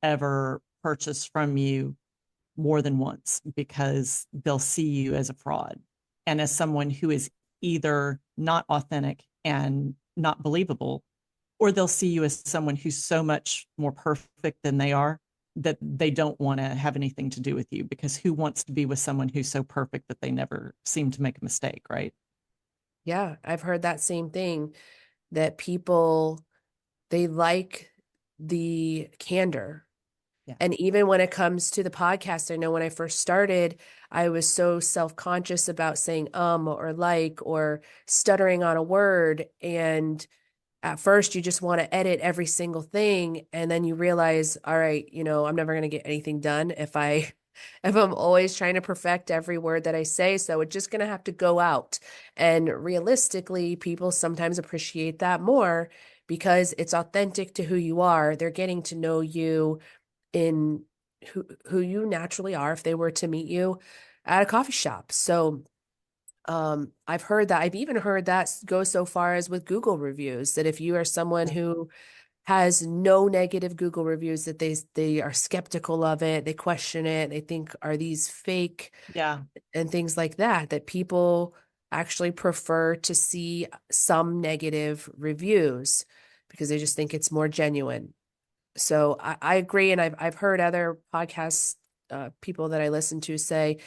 ever purchase from you more than once because they'll see you as a fraud and as someone who is either not authentic and not believable, or they'll see you as someone who's so much more perfect than they are that they don't want to have anything to do with you, because who wants to be with someone who's so perfect that they never seem to make a mistake, right? Yeah, I've heard that same thing, that people, they like the candor. Yeah. And even when it comes to the podcast, I know when I first started, I was so self-conscious about saying or like or stuttering on a word. And at first you just want to edit every single thing. And then you realize, all right, I'm never going to get anything done if I'm always trying to perfect every word that I say. So it's just going to have to go out. And realistically, people sometimes appreciate that more because it's authentic to who you are. They're getting to know you in who you naturally are if they were to meet you at a coffee shop. So I've even heard that go so far as with Google reviews, that if you are someone who has no negative Google reviews, that they are skeptical of it, they question it, they think, are these fake, Yeah. and things like that, that people actually prefer to see some negative reviews because they just think it's more genuine. So I agree, and I've heard other podcasts, people that I listen to say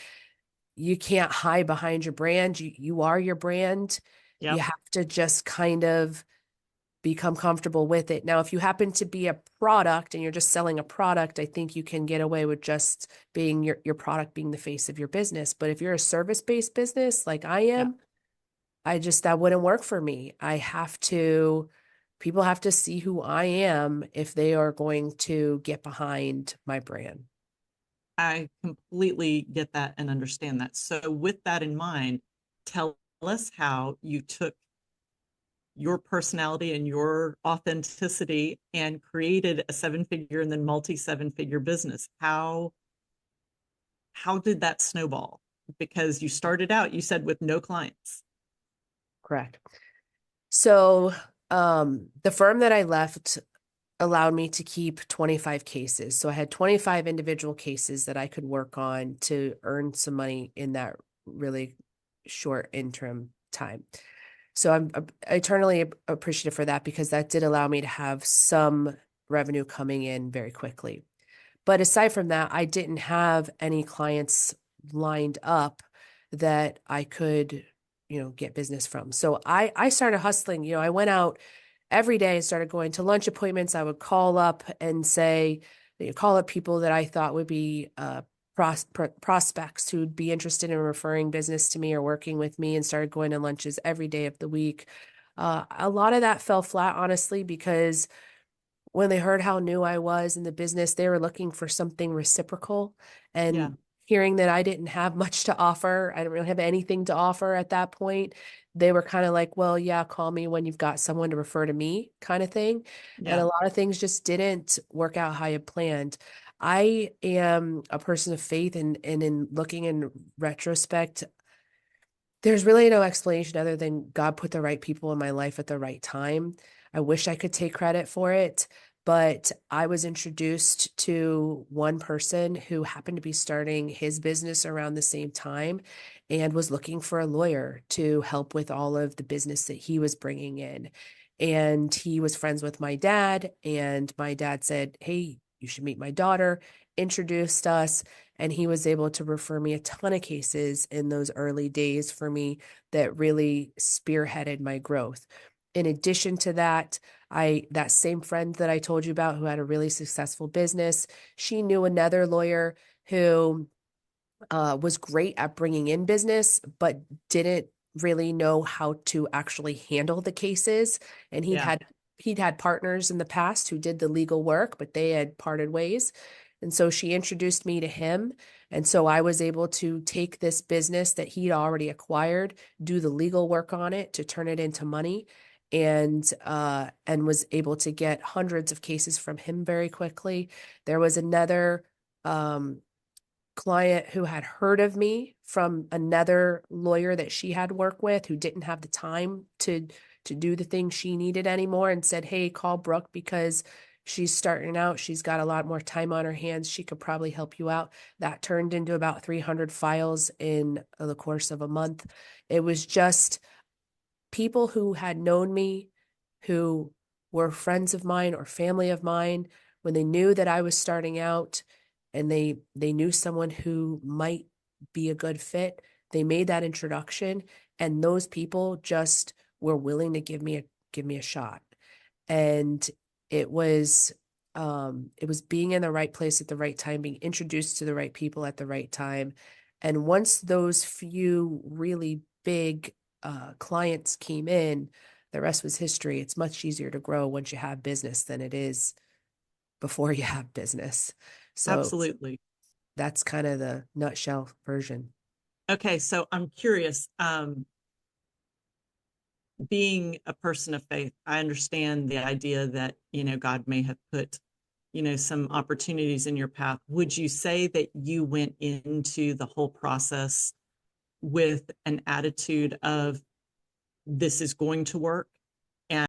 you can't hide behind your brand. You are your brand. You Yep. have to just kind of become comfortable with it. Now, if you happen to be a product and you're just selling a product, I think you can get away with just being your product being the face of your business. But if you're a service-based business like I Yeah. am, that wouldn't work for me. People have to see who I am if they are going to get behind my brand. I completely get that and understand that. So, with that in mind, tell us how you took your personality and your authenticity and created a seven figure and then multi seven figure business. How did that snowball? Because you started out, you said, with no clients. Correct. So, the firm that I left allowed me to keep 25 cases. So I had 25 individual cases that I could work on to earn some money in that really short interim time. So I'm eternally appreciative for that because that did allow me to have some revenue coming in very quickly. But aside from that, I didn't have any clients lined up that I could, get business from. So I started hustling. I went out every day and started going to lunch appointments. I would call up and say, call up people that I thought would be prospects who'd be interested in referring business to me or working with me, and started going to lunches every day of the week. A lot of that fell flat, honestly, because when they heard how new I was in the business, they were looking for something reciprocal. Yeah. And hearing that I didn't have much to offer, I didn't really have anything to offer at that point, they were kind of like, well, yeah, call me when you've got someone to refer to me, kind of thing. And Yeah. a lot of things just didn't work out how I had planned. I am a person of faith, and in looking in retrospect, there's really no explanation other than God put the right people in my life at the right time. I wish I could take credit for it, but I was introduced to one person who happened to be starting his business around the same time and was looking for a lawyer to help with all of the business that he was bringing in. And he was friends with my dad, and my dad said, "Hey, you should meet my daughter," introduced us, and he was able to refer me a ton of cases in those early days for me that really spearheaded my growth. In addition to that, that same friend that I told you about who had a really successful business, she knew another lawyer who was great at bringing in business, but didn't really know how to actually handle the cases. And Yeah. he'd had partners in the past who did the legal work, but they had parted ways. And so she introduced me to him. And so I was able to take this business that he'd already acquired, do the legal work on it to turn it into money, and was able to get hundreds of cases from him very quickly. There was another um, client who had heard of me from another lawyer that she had worked with, who didn't have the time to do the thing she needed anymore, and said, "Hey, call Brooke because She's starting out. She's got a lot more time on her hands. She could probably help you out. That turned into about 300 files in the course of a month. It was just people who had known me, who were friends of mine or family of mine, when they knew that I was starting out and they knew someone who might be a good fit, they made that introduction, and those people just were willing to give me a shot. And it was it was being in the right place at the right time, being introduced to the right people at the right time. And once those few really big clients came in, the rest was history. It's much easier to grow once you have business than it is before you have business. So Absolutely. that's kind of the nutshell version. Okay, so I'm curious. Being a person of faith, I understand the idea that, God may have put, some opportunities in your path. Would you say that you went into the whole process with an attitude of this is going to work?